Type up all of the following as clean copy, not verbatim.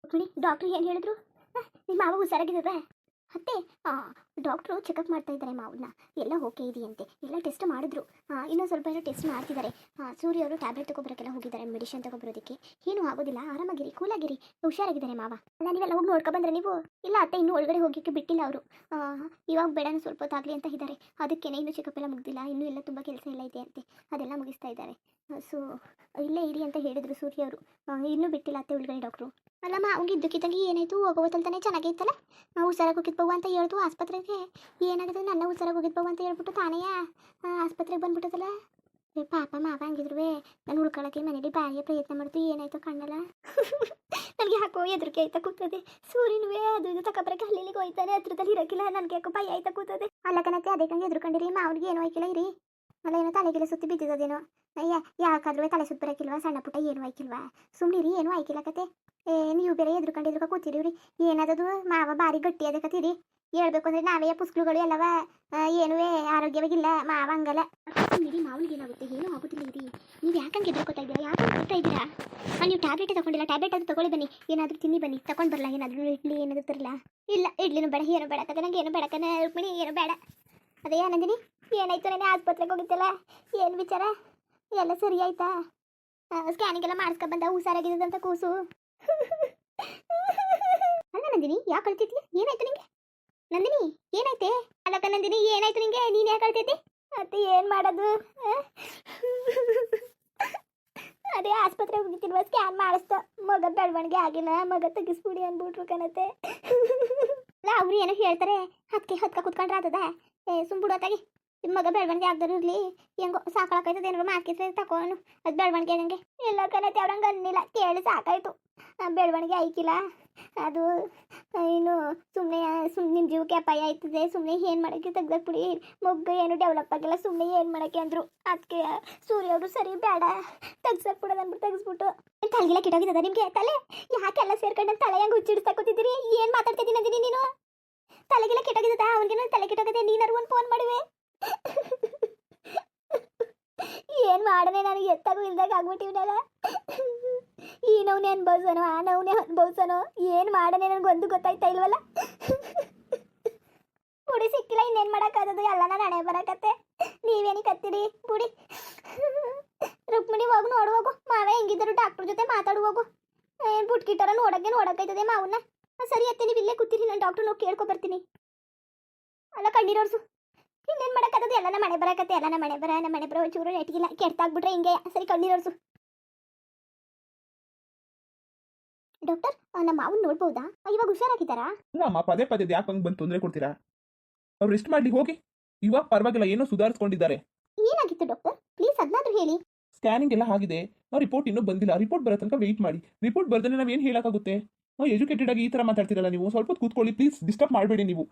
Rukmini doctor ಏನು ಹೇಳಿದ್ರು? ನಿಮ್ಮ ಮಾವ ಹುಷಾರಾಗಿದ್ದಾವೆ? ಅತ್ತೆ ಡಾಕ್ಟ್ರು ಚೆಕಪ್ ಮಾಡ್ತಾ ಇದ್ದಾರೆ ಮಾವನ್ನ. ಎಲ್ಲ ಓಕೆ ಇದೆಯಂತೆ, ಎಲ್ಲ ಟೆಸ್ಟ್ ಮಾಡಿದ್ರು. ಇನ್ನೂ ಸ್ವಲ್ಪ ಏನೋ ಟೆಸ್ಟ್ ಮಾಡ್ತಿದ್ದಾರೆ. ಸೂರ್ಯ ಅವರು ಟ್ಯಾಬ್ಲೆಟ್ ತಗೊಬರೋಕ್ಕೆಲ್ಲ ಹೋಗಿದ್ದಾರೆ, ಮೆಡಿಸಿನ್ ತಗೊಬರೋದಕ್ಕೆ. ಏನೂ ಆಗೋದಿಲ್ಲ, ಆರಾಮಾಗಿರಿ, ಕೂಲಾಗಿರಿ, ಹುಷಾರಾಗಿದ್ದಾರೆ ಮಾವ. ಅಲ್ಲ ನೀವೆಲ್ಲ ಹೋಗಿ ನೋಡ್ಕೊ ಬಂದ್ರೆ ನೀವು? ಇಲ್ಲ ಅತ್ತೆ, ಇನ್ನೂ ಒಳಗಡೆ ಹೋಗೋಕ್ಕೆ ಬಿಟ್ಟಿಲ್ಲ ಅವರು. ಇವಾಗ ಬೇಡ ಸ್ವಲ್ಪ ಹೊತ್ತಾಗಲಿ ಅಂತ ಇದ್ದಾರೆ. ಅದಕ್ಕೇನೆ ಇನ್ನೂ ಚೆಕಪ್ ಎಲ್ಲ ಮುಗ್ದಿಲ್ಲ, ಇನ್ನೂ ಎಲ್ಲ ತುಂಬ ಕೆಲಸ ಎಲ್ಲ ಇದೆ ಅಂತೆ, ಅದೆಲ್ಲ ಮುಗಿಸ್ತಾ ಇದ್ದಾರೆ. ಸೊ ಇಲ್ಲೇ ಇರಿ ಅಂತ ಹೇಳಿದರು ಸೂರ್ಯ ಅವರು. ಇನ್ನೂ ಬಿಟ್ಟಿಲ್ಲ ಅತ್ತೆ ಒಳಗಡೆ ಡಾಕ್ಟ್ರು. ಅಲ್ಲಮ್ಮ ಅವ್ನಿಗೆ ಇದ್ದಕ್ಕಿದ್ದಂಗೆ ಏನಾಯಿತು? ಹೋಗೋವತ್ತಂತಾನೆ ಚೆನ್ನಾಗಿತ್ತಲ್ಲ, ಹುಷಾರಾಗಿ ಹೋಗಿದ್ಬವ್ವ ಅಂತ ಹೇಳ್ದು ಆಸ್ಪತ್ರೆಗೆ. ಏನಾಗಿದೆ ನನ್ನ ಹುಷಾರಾಗಿ ಹೋಗಿದ್ಬವ್ವ ಅಂತ ಹೇಳ್ಬಿಟ್ಟು ತಾನೇ ಆಸ್ಪತ್ರೆಗೆ ಬಂದ್ಬಿಟ್ಟದಲ್ಲ. ಪಾಪ ಮಾವ ಹಂಗಿದ್ರು ನಾನು ಉಳ್ಕೊಳ್ಳೋಕ್ಕೆ ಮನೇಲಿ ಬಾಯಿಗೆ ಪ್ರಯತ್ನ ಮಾಡ್ತು, ಏನಾಯ್ತು ಕಣ್ಣಲ್ಲ. ನನಗೆ ಯಾಕೋ ಹೆದರಿಕೆ ಆಯ್ತಾ ಕೂತದೆ. ಸೂರ್ಯನುವೇ ಅದು ಇದು ತಗೊಬರಕ್ಕೆ ಹಳ್ಳಿಗೆ ಹೋಯ್ತಾನೆ, ಹತ್ರದಲ್ಲಿ ಇರೋಕ್ಕಿಲ್ಲ. ನನಗೆ ಯಾಕೋ ಭಯ ಆಯ್ತಾ ಕೂತದೆ. ಅಲ್ಲ ಕಣಕ್ಕೆ, ಅದೇ ಕಂಗೆ ಎದ್ರುಕೊಂಡಿರಿ ಮಾವನಿಗೆ ಏನೋ ಆಯ್ಕಿಲ್ಲ ಇರಿ. ಅಲ್ಲ ಏನೋ ತಲೆಗೆಲ್ಲ ಸುತ್ತಿ ಬಿದ್ದಿದ್ದೇನೋ. ಯಾಕಾದ್ರೂ ತಲೆ ಸುತ್ತ ಬರೋಕ್ಕಿಲ್ವಾ? ಸಣ್ಣ ಪುಟ್ಟ ಏನೂ ಆಯ್ಕಿಲ್ವಾ? ಸುಮ್ಮನಿರಿ, ಏನೂ ಆಯ್ಕಿಲ್ಲ ಕತೆ. ನೀವು ಬೇರೆ ಎದ್ರುಕೊಂಡಿದ್ರು ಕೂತಿರಿವ್ರಿ. ಏನದದು ಮಾವ ಭಾರಿ ಗಟ್ಟಿ ಅದಕ್ಕತ್ತೀರಿ. ಹೇಳ್ಬೇಕು ಅಂದರೆ ನಾವೇ ಪುಸ್ಕುಗಳು ಎಲ್ಲವ, ಏನೂ ಆರೋಗ್ಯವಾಗಿಲ್ಲ ಮಾವ ಹಂಗಲ್ಲ. ಸುಮ್ಮನಿರಿ, ಮಾವನಿಗೆ ಏನಾಗುತ್ತೆ? ಏನೂ ಆಗೋದಿಲ್ಲ ಇರಿ. ನೀವು ಯಾಕಂಗೆ ಎದ್ರುಕೊತಾ ಇದ್ದೀರಾ? ಯಾಕೆ ಹೋಗ್ತಾ ಇದ್ದೀರಾ? ನೀವು ಟ್ಯಾಬ್ಲೆಟೇ ತಗೊಂಡಿಲ್ಲ, ಟ್ಯಾಬ್ಲೆಟ್ ಅದು ತಗೊಳ್ಳಿ ಬನ್ನಿ. ಏನಾದರೂ ತಿನ್ನಿ ಬನ್ನಿ, ತಗೊಂಡು ಬರಲ್ಲ. ಏನಾದರೂ ಇಡ್ಲಿ ಏನಾದರೂ ತರಲ್ಲ? ಇಲ್ಲ ಇಡ್ಲಿನೂ ಬೇಡ, ಏನೂ ಬೇಡ ಕತೆ, ನಂಗೆ ಏನು ಬೇಡ ಕಣ ರುಕ್ಮಿಣಿ, ಏನು ಬೇಡ. ಅದೇ ನಂದಿನಿ, ಏನಾಯ್ತು? ನೆನೆ ಆಸ್ಪತ್ರೆಗೆ ಹೋಗಿದ್ದಲ್ಲ, ಏನು ವಿಚಾರ? ಎಲ್ಲ ಸರಿ ಆಯ್ತಾ? ಸ್ಕ್ಯಾನಿಂಗ್ ಎಲ್ಲ ಮಾಡಿಸ್ಕೊಂಬಂದ, ಹುಷಾರಾಗಿದ್ದಂತ ಕೂಸು. ಅಲ್ಲ ನಂದಿನಿ, ಯಾಕೆ ಕಳ್ತಿದ್ಲಿ? ಏನಾಯ್ತು ನಿಂಗೆ? ನಂದಿನಿ ಏನಾಯ್ತೆ? ಅಲ್ಲಕ್ಕ ನಂದಿನಿ, ಏನಾಯ್ತು ನಿಂಗೆ? ನೀನು ಯಾಕೆ ಕಳ್ತಿದ್ದಿ? ಮತ್ತೆ ಏನು ಮಾಡೋದು? ಅದೇ ಆಸ್ಪತ್ರೆಗೆ ಹೋಗಿತ್ತಿಲ್ವ, ಸ್ಕ್ಯಾನ್ ಮಾಡಿಸ್ತ, ಮಗ ಬೆಳವಣಿಗೆ ಆಗಿಲ್ಲ, ಮಗ ತೆಗಿಸ್ಬಿಡಿ ಅಂದ್ಬಿಟ್ರು ಕಣತೆ. ಅಲ್ಲ ಅವ್ರು ಏನೋ ಹೇಳ್ತಾರೆ, ಹತ್ಕ ಕುತ್ಕೊಂಡ್ರೆ ಆತದ? ಸುಮ್ಬಿಡೋತ್ತಾಗಿ ನಿಮ್ಮ ಮಗ ಬೆಳವಣಿಗೆ ಆಗದ್ರು ಇರಲಿ, ಹೆಂಗೋ ಸಾಕಾಯ್ತದ, ಏನಾರು ಮಾಡ್ಕಿದ್ರೆ ತಕೊಂಡು ಅದು ಬೆಳವಣಿಗೆ ಆಗಂಗೆ. ಎಲ್ಲ ಕಣತೆ ಅವ್ರಂಗೆ ಅನ್ನಿಲ್ಲ, ಕೇಳಿ ಸಾಕಾಯ್ತು. ಬೆಳವಣಿಗೆ ಆಯ್ಕಿಲ್ಲ ಅದು, ಇನ್ನು ಸುಮ್ಮನೆ ನಿಮ್ಮ ಜೀವಕ್ಕೆ ಅಪಾಯ ಆಯ್ತದೆ, ಸುಮ್ಮನೆ ಏನು ಮಾಡೋಕ್ಕೆ ತೆಗ್ದಾಕ್ಬಿಡಿ, ಮಗು ಏನು ಡೆವಲಪ್ ಆಗಿಲ್ಲ, ಸುಮ್ಮನೆ ಏನು ಮಾಡೋಕ್ಕೆ ಅಂದರು. ಅದಕ್ಕೆ ಸೂರ್ಯ ಅವರು ಸರಿ ಬೇಡ ತೆಗ್ಸಾಕ್ಬಿಡೋದು ಅಂದ್ಬಿಟ್ಟು ತೆಗೆಸ್ಬಿಟ್ಟು. ತಲೆಗೆಲ್ಲ ಕೆಟ್ಟೋಗಿದ್ದದ ನಿಮಗೆ? ತಲೆ ಯಾಕೆಲ್ಲ ಸೇರ್ಕೊಂಡು ತಲೆ ಹೆಂಗೆ ಹುಚ್ಚಿಡಿಸ್ತಾಕೋತಿದ್ದೀರಿ? ಏನು ಮಾತಾಡ್ತಿದ್ದೀನಿ ನಂದಿನಿ ನೀನು? ತಲೆಗೆಲ್ಲ ಕೆಟ್ಟೋಗಿದ್ದದ? ಅವ್ನಿಗೇನೋ ತಲೆ ಕೆಟ್ಟೋಗಿದೆ, ನೀನಾರು ಒಂದು ಫೋನ್ ಮಾಡುವೆ. ಏನು ಮಾಡನೆ, ನನಗೆ ಎತ್ತಾಗೂ ಇಲ್ದಾಗ ಆಗ್ಬಿಟ್ಟಿವ್ನಲ್ಲ. ಈ ನೋವನ್ನೇ ಅನ್ಭವಿಸೋನು, ಆ ನೋವನ್ನೇ ಅನ್ಭವಿಸೋನು, ಏನು ಮಾಡನೆ ನನಗೊಂದು ಗೊತ್ತಾಯ್ತಾ ಇಲ್ವಲ್ಲ. ಬುಡಿ ಸಿಕ್ಕಿಲ್ಲ, ಇನ್ನೇನು ಮಾಡೋಕ್ಕಾಗದು? ಎಲ್ಲ ನಾನು ಹಣೆ ಬರಕತ್ತೆ. ನೀವೇನಿ ಕತ್ತೀರಿ ಬುಡಿ. ರುಕ್ಮಿಣಿ ಹೋಗು ನೋಡುವಾಗು, ಮಾವೇ ಹೆಂಗಿದ್ರು ಡಾಕ್ಟ್ರ್ ಜೊತೆ ಮಾತಾಡುವಾಗು. ಏನು ಬುಟ್ಕಿಟ್ಟಾರ ನೋಡೋಕ್ಕಾಯ್ತದೆ ಮಾವನ್ನ? ಸರಿ ಅತ್ತೆ, ನೀವು ಇಲ್ಲೇ ಕೂತೀರಿ, ನಾನು ಡಾಕ್ಟ್ರ್ ನೋವು ಕೇಳ್ಕೊ ಬರ್ತೀನಿ. ಅಲ್ಲ ಕಣ್ಣೀರೋರ್ಸು, ಇನ್ನೇನು ಮಾಡೋಕ್ಕಾಗದು? ಎಲ್ಲ ನಮ್ಮ ಮನೆ ಬರಕತ್ತೆ, ಎಲ್ಲ ನಮ್ಮ ಮನೆ ಬರೋ ಚೂರು ನೆಟ್ಟಿಗಿಲ್ಲ, ಕೆಟ್ಟಾಗ್ಬಿಟ್ರೆ ಹಿಂಗೆ. ಸರಿ ಕಣ್ಣೀರೋರ್ಸು. ಡಾಕ್ಟರ್, ನಮ್ಮ ಮಾವನ್ ನೋಡ್ಬೋದಾ? ಇವಾಗ ಹುಷಾರಾಗಿದ್ದಾರಾ? ಅಮ್ಮ ಪದೇ ಪದೇ ಯಾಕೆ ಹಂಗೆ ಬಂದು ತೊಂದರೆ ಕೊಡ್ತೀರಾ? ಅವ್ರು ರೆಸ್ಟ್ ಮಾಡ್ಲಿ ಹೋಗಿ. ಇವಾಗ ಪರವಾಗಿಲ್ಲ, ಏನೋ ಸುಧಾರಿಸ್ಕೊಂಡಿದ್ದಾರೆ. ಏನಾಗಿತ್ತು ಡಾಕ್ಟರ್? ಪ್ಲೀಸ್ ಅದನ್ನಾದ್ರೂ ಹೇಳಿ. ಸ್ಕ್ಯಾನಿಂಗ್ ಎಲ್ಲ ಆಗಿದೆ, ರಿಪೋರ್ಟ್ ಇನ್ನೂ ಬಂದಿಲ್ಲ. ರಿಪೋರ್ಟ್ ಬರೋ ತನಕ ವೆಯ್ಟ್ ಮಾಡಿ. ರಿಪೋರ್ಟ್ ಬರ್ದೇ ನಾವೇನು ಹೇಳೋಕ್ಕಾಗುತ್ತೆ? ಎಜುಕೇಟೆಡ್ ಆಗಿ ಈ ಥರ ಮಾತಾಡ್ತಿರಲ್ಲ ನೀವು. ಸ್ವಲ್ಪ ಹೊತ್ತು ಕೂತ್ಕೊಳ್ಳಿ ಪ್ಲೀಸ್, ಡಿಸ್ಟರ್ಬ್ ಮಾಡಬೇಡಿ.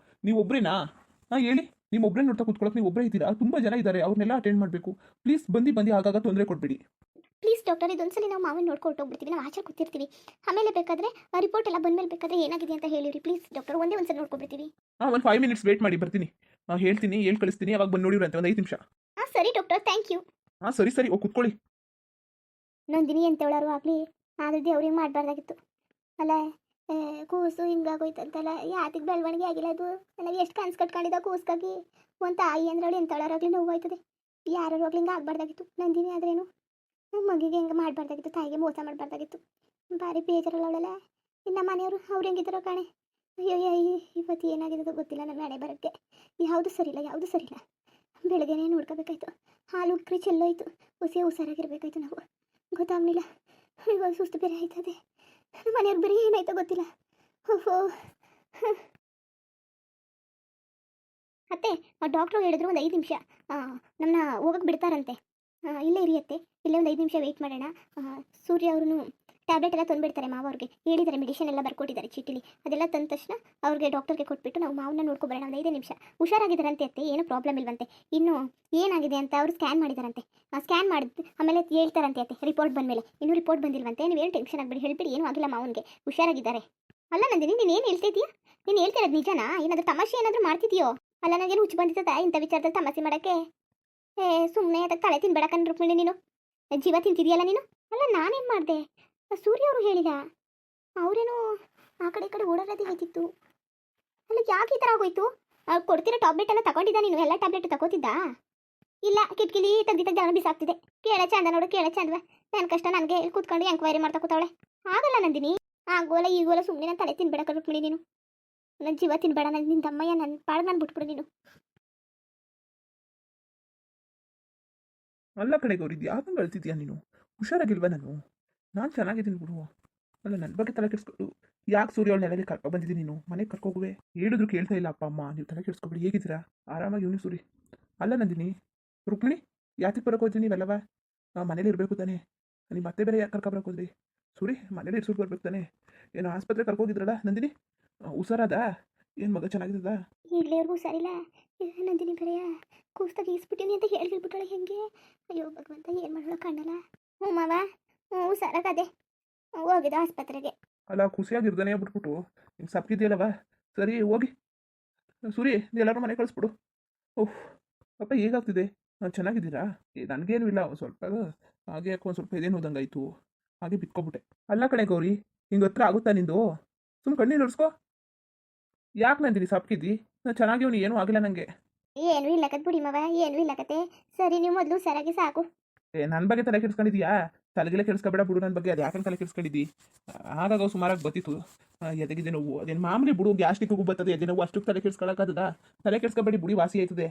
ನೀವು ಒಬ್ಬರೇನಾ? ಹೇಳಿ, ನೀವು ಒಬ್ಬರೇ ನೋಡ್ತಾ ಕೂತ್ಕೊಳ್ಳೋಕೆ ನೀವು ಒಬ್ಬರೇ ಇದ್ದೀರಾ? ತುಂಬ ಜನ ಇದ್ದಾರೆ, ಅವ್ರನ್ನೆಲ್ಲ ಅಟೆಂಡ್ ಮಾಡಬೇಕು. ಪ್ಲೀಸ್ ಬಂದು ಆಗಾಗ ತೊಂದರೆ ಕೊಡಬೇಡಿ. ಪ್ಲೀಸ್ ಡಾಕ್ಟರ್, ಇದೊಂದ್ಸಲಿ ನಾವು ಮಾವನ್ ನೋಡ್ಕೊಂಡು ಹೋಗ್ಬಿಡ್ತೀವಿ, ನಾವು ಆಚೆ ಕೂತಿರ್ತೀವಿ. ಆಮೇಲೆ ಬೇಕಾದ್ರೆ ರಿಪೋರ್ಟ್ ಎಲ್ಲ ಬಂದ್ಮೇಲೆ ಬೇಕಾದ್ರೆ ಏನಾಗಿದೆ ಅಂತ ಹೇಳಿರಿ ಪ್ಲೀಸ್ ಡಾಕ್ಟರ್. ಒಂದ್ಸಲ ನೋಡ್ಕೊಬಿಡ್ತೀವಿ. ಒಂದು 5 ಮಿನಿಟ್ಸ್ ವೇಟ್ ಮಾಡಿ, ಬರ್ತೀನಿ. ಹೇಳ್ತೀನಿ, ಹೇಳಿ ಕಳಿಸ್ತೀನಿ, ಅವಾಗ ಬಂದು ನೋಡಿರಂತೆ ಒಂದು 5 ನಿಮಿಷ. ಸರಿ ಡಾಕ್ಟರ್, ಥ್ಯಾಂಕ್ ಯು. ಸರಿ ಹೋಗಿ ಕೂತ್ಕೊಳ್ಳಿ. ನಂದಿನಿ ಎಂತೇಳಾರು ಆಗಲಿ, ಆದ್ರೆ ದೇವ್ರಿಗೆ ಮಾಡಬಾರ್ದಾಗಿತ್ತು ಅಲ್ಲ. ಕೂಸು ಹಿಂಗಾಗೋಯ್ತಂತಲ್ಲ, ಯಾತಿಗೆ ಬೆಳವಣಿಗೆ ಆಗಿಲ್ಲ ಅದು? ನಾವು ಎಷ್ಟು ಕನ್ಸು ಕಟ್ಕೊಂಡಿದ್ದ ಕೂಸ್ಗಾಗಿ. ಒಂದು ತಾಯಿ ಅಂದ್ರವಳು ಎಂತಳಾರಾಗಲಿ ನೋವು ಆಯ್ತದೆ. ಯಾರು ಹೋಗ್ಲಿ ಹಿಂಗೆ ಆಗಬಾರ್ದಾಗಿತ್ತು. ನಂದಿನಿ ಆದ್ರೇನು ನಮ್ಮ ಮಗಿಗೆ ಹಿಂಗೆ ಮಾಡಬಾರ್ದಾಗಿತ್ತು, ತಾಯಿಗೆ ಮೋಸ ಮಾಡಬಾರ್ದಾಗಿತ್ತು. ಭಾರಿ ಬೇಜಾರಲ್ಲ ಅವಳೆಲ್ಲ. ಇನ್ನು ಮನೆಯವರು ಅವ್ರು ಹೆಂಗಿದ್ದಾರೋ ಕಾಣೆ. ಅಯ್ಯೋ ಇವತ್ತು ಏನಾಗಿರೋದು ಗೊತ್ತಿಲ್ಲ. ನನ್ನ ಮನೆ ಬರೋಕ್ಕೆ ಯಾವುದು ಸರಿಯಿಲ್ಲ. ಬೆಳಗ್ಗೆನೇ ನೋಡ್ಕೋಬೇಕಾಯ್ತು. ಹಾಲು ಉಕ್ರಿ ಚೆಲ್ಲೋಯ್ತು. ಹುಷಾರಾಗಿರ್ಬೇಕಾಯ್ತು ನಾವು, ಗೊತ್ತಾಗ್ಲಿಲ್ಲ. ಇವಾಗ ಸುಸ್ತು ಬೇರೆ ಆಯ್ತದೆ. ಮನೆಯವ್ರು ಬರೀ ಏನಾಯ್ತೋ ಗೊತ್ತಿಲ್ಲ. ಓಹೋ ಅತ್ತೆ, ಡಾಕ್ಟ್ರು ಹೇಳಿದ್ರು ಒಂದು 5 ನಿಮಿಷ ನಮ್ಮನ್ನ ಹೋಗಕ್ಕೆ ಬಿಡ್ತಾರಂತೆ. ಇಲ್ಲೇ ಇರಿಯತ್ತೆ, ಇಲ್ಲೇ ಒಂದು 5 ನಿಮಿಷ ವೆಯ್ಟ್ ಮಾಡೋಣ. ಸೂರ್ಯ ಅವ್ರೂ ಟ್ಯಾಬ್ಲೆಟ್ ಎಲ್ಲ ತಂದುಬಿಡ್ತಾರೆ. ಮಾವ ಅವ್ರಿಗೆ ಹೇಳಿದ್ದಾರೆ, ಮೆಡಿಸಿನ್ ಎಲ್ಲ ಬರ್ಕೊಟ್ಟಿದ್ದಾರೆ ಚೀಟಿಲಿ. ಅದೆಲ್ಲ ತಂದ ತಕ್ಷಣ ಅವ್ರಿಗೆ ಡಾಕ್ಟರ್ಗೆ ಕೊಟ್ಬಿಟ್ಟು ನಾವು ಮಾವನ್ನ ನೋಡ್ಕೊಬರೋಣ. ಒಂದು 5 ನಿಮಿಷ. ಹುಷಾರಾಗಿದ್ದಾರಂತೆ ಅತ್ತೆ, ಏನೂ ಪ್ರಾಬ್ಲಮ್ ಇಲ್ವಂತೆ. ಇನ್ನು ಏನಾಗಿದೆ ಅಂತ ಅವರು ಸ್ಕ್ಯಾನ್ ಮಾಡಿದಾರಂತೆ. ಸ್ಕ್ಯಾನ್ ಮಾಡಿದ್ದು ಆಮೇಲೆ ಹೇಳ್ತಾರಂತೆ ಅತ್ತೆ, ರಿಪೋರ್ಟ್ ಬಂದಮೇಲೆ. ಇನ್ನೂ ರಿಪೋರ್ಟ್ ಬಂದಿಲ್ವಂತೆ. ನೀವೇನು ಟೆನ್ಷನ್ ಆಗಬೇಡಿ, ಹೇಳ್ಬಿಡಿ, ಏನೂ ಆಗಿಲ್ಲ ಮಾವನಿಗೆ, ಹುಷಾರಾಗಿದ್ದಾರೆ. ಅಲ್ಲ ನಂದಿನಿ, ನೀನು ಏನು ಹೇಳ್ತಿದ್ದೀಯಾ? ನೀನು ಹೇಳ್ತಿರೋದು ನಿಜನಾ? ಏನಾದರೂ ತಮಾಷೆ ಏನಾದರೂ ಮಾಡ್ತಿದ್ಯೋ? ಅಲ್ಲ, ನನಗೇನು ಹುಚ್ಚು ಬಂದಿರ್ತದ ಇಂಥ ವಿಚಾರದಲ್ಲಿ ತಮಾಷೆ ಮಾಡೋಕ್ಕೆ? ಸುಮ್ಮನೆ ಅದಕ್ಕೆ ತಲೆ ತಿನ್ಬೇಡಕಂಡು ರುಕ್ಮಿಣಿ, ನೀನು ಜೀವ ತಿಂತಿದೆಯಲ್ಲ ನೀನು. ಅಲ್ಲ ನಾನೇನು ಮಾಡಿದೆ? ಸೂರ್ಯ ಅವರು ಹೇಳಿದ ಅವರೇನು ಆ ಕಡೆ ಈ ಕಡೆ ಓಡಾಡೋದೇ ಹೇಳ್ತಿತ್ತು. ಅಲ್ಲ ಯಾಕೆ ಈ ಥರ ಆಗೋಯ್ತು? ಕೊಡ್ತಿರೋ ಟ್ಯಾಬ್ಲೆಟ್ ಎಲ್ಲ ತಗೊಂಡಿದ್ದ ನೀನು? ಎಲ್ಲ ಟ್ಯಾಬ್ಲೆಟ್ ತಗೋತಿದ್ದ? ಇಲ್ಲ, ಕಿಟಕಿಲಿ ತೆಗ್ದು ಜನ ಬಿಸಾಕ್ತಿದೆ. ಕೇಳ ಚಂದ ನೋಡು, ಕೇಳ ಚಂದವ. ನನ್ನ ಕಷ್ಟ ನನಗೆ ಇಲ್ಲಿ ಕೂತ್ಕೊಂಡು ಎಂಕ್ವೈರಿ ಮಾಡ್ತಾ ಕೂತಾವಳೆ. ಆಗಲ್ಲ ನಂದಿನಿ, ಆಗೋಲ್ಲ ಈಗೋಲ್ಲ, ಸುಮ್ಮನೆ ನನ್ನ ತಲೆ ತಿನ್ಬೇಡ ಕರ್ಬಿಟ್ಬಿಡಿ ನೀನು. ನನ್ನ ಜೀವ ತಿನ್ಬೇಡ, ನಿನ್ನ ತಮ್ಮಯ್ಯ, ನನ್ನ ಪಾಡು ನಾನು ಬಿಟ್ಬಿಡು ನೀನು. ಅಲ್ಲ ಕಡೆ ಗೌರಿ, ಯಾಕಂಗೆ ಅಳ್ತಿದ್ಯಾ ನೀನು? ಹುಷಾರಾಗಿಲ್ವಾ ನಾನು ಚೆನ್ನಾಗಿದ್ದೀನಿ ಬಿಡು. ಅಲ್ಲ ನನ್ನ ಬಗ್ಗೆ ತಲೆ ಕೆಡಿಸ್ಕೊಂಡು ಯಾಕೆ ಸೂರ್ಯ ಅವಳ ನೆಲೆಯಲ್ಲಿ ಕರ್ಕೊ ಬಂದಿದ್ದೀನಿ ನೀನು? ಮನೆಗೆ ಕರ್ಕೋಗುವೆ, ಹೇಳಿದ್ರು ಕೇಳ್ತಾ ಇಲ್ಲ ಅಪ್ಪ ಅಮ್ಮ. ನೀವು ತಲೆ ಕೆಡಿಸ್ಕೊಬೇಡಿ, ಹೇಗಿದ್ದೀರಾ? ಆರಾಮಾಗಿ ಇವನು ಸೂರಿ. ಅಲ್ಲ ನಂದಿನಿ, ರುಕ್ಮಿಣಿ, ಯಾತಿಗೆ ಬರೋಕೆ ಹೋದ್ರಿ ನೀವೆಲ್ಲವ? ಮನೇಲಿ ಇರಬೇಕು ತಾನೆ? ನೀವು ಮತ್ತೆ ಬೇರೆ ಯಾಕೆ ಕರ್ಕೊಬರಕ್ಕೆ ಹೋದ್ರಿ? ಸೂರಿ, ಮನೇಲಿ ಇರ್ಸೋಕೆ ಬರ್ಬೇಕು ತಾನೆ? ಏನು ಆಸ್ಪತ್ರೆ ಕರ್ಕೋಗಿದ್ರಲ್ಲ ನಂದಿನಿ? ಹುಷಾರಾದ? ಏನು ಮಗ ಚೆನ್ನಾಗಿದ್ದದ? ಇಲ್ಲಿವರೆಗೂ ಸರಿಲ್ಲ. ನಂದಿನಿ ಬೇರೆಯ ಕೂಸ್ತಾಗ ಈಸ್ಬಿಟ್ಟಿನಿ ಅಂತ ಹೇಳ್ಬಿಟ್ಟಾಳೆ. ಹೆಂಗೆ? ಅಯ್ಯೋ ಭಗವಂತ, ಏನು ಮಾಡೋಣ ಕಾಣಲ್ಲ. ಹ್ಞೂ ಮಾವ, ಹ್ಞೂ ಸರಗದೆ ಹೋಗಿದ್ದು ಆಸ್ಪತ್ರೆಗೆ. ಅಲ್ಲ ಖುಷಿಯಾಗಿರ್ದಾನೆ ಬಿಟ್ಬಿಟ್ಟು ಹಿಂಗೆ ಸಪ್ಗಿದೆಯಲ್ಲವ? ಸರಿ ಹೋಗಿ ಸೂರಿ, ಎಲ್ಲರೂ ಮನೆ ಕಳಿಸ್ಬಿಡು. ಓಹ್ ಪಾಪ, ಹೇಗಾಗ್ತಿದೆ? ಚೆನ್ನಾಗಿದ್ದೀರಾ? ನನಗೇನು ಇಲ್ಲ, ಒಂದು ಸ್ವಲ್ಪ ಹಾಗೆ ಯಾಕೆ ಒಂದು ಸ್ವಲ್ಪ ಇದೇನು ಹೋದಂಗಾಯ್ತು, ಹಾಗೆ ಬಿತ್ಕೊಬಿಟ್ಟೆ. ಅಲ್ಲ ಕಣೆ ಗೌರಿ, ಹಿಂಗೆ ಹತ್ರ ಆಗುತ್ತಾ ನಿಂದು? ಸುಮ್ಮನೆ ಕಣ್ಣೀರು ಒರೆಸ್ಕೋ. ಯಾಕೆ ನಂದಿನಿ ಸಪ್ಕಿದ್ದಿ? ನಾನು ಚೆನ್ನಾಗಿವ್ನು, ಏನೂ ಆಗಿಲ್ಲ ನನಗೆ. ಏನು ಇಲ್ಲಕತ್ ಬಿಡಿ ಮಾವ, ಏನು ಇಲ್ಲಕತೆ. ಸರಿ, ನೀವು ಮೊದಲು ಸರಾಗಿ ಸಾಕು. ನನ್ನ ಬಗ್ಗೆ ತಲೆ ಕೆಡಿಸ್ಕೊಂಡಿದ್ಯಾ? ತಲೆಗೆಲ್ಲ ಕೆಡಿಸ್ಕೊಬೇಡ ಬಿಡು ನನ್ನ ಬಗ್ಗೆ. ಅದು ಯಾಕಂತ ತಲೆ ಕೆಡಿಸ್ಕೊಂಡಿದ್ದಿ? ಆಗಾಗ ಸುಮಾರಾಗಿ ಬತ್ತಿತ್ತು ಎದೆಗಿದೆ ನೋವು, ಅದೇನು ಮಾಮೂಲಿ ಬಿಡು. ಗ್ಯಾಸ್ಟ್ರಿಕ್ಗೂ ಬರ್ತದೆ ಎದೆ ನೋವು, ಅಷ್ಟು ತಲೆ ಕೆಡಿಸ್ಕೊಳಕ್ಕಾಗದ? ತಲೆ ಕೆಡಿಸ್ಕೊಬೇಡಿ, ಬುಡಿ ವಾಸಿ ಆಯ್ತದೆ.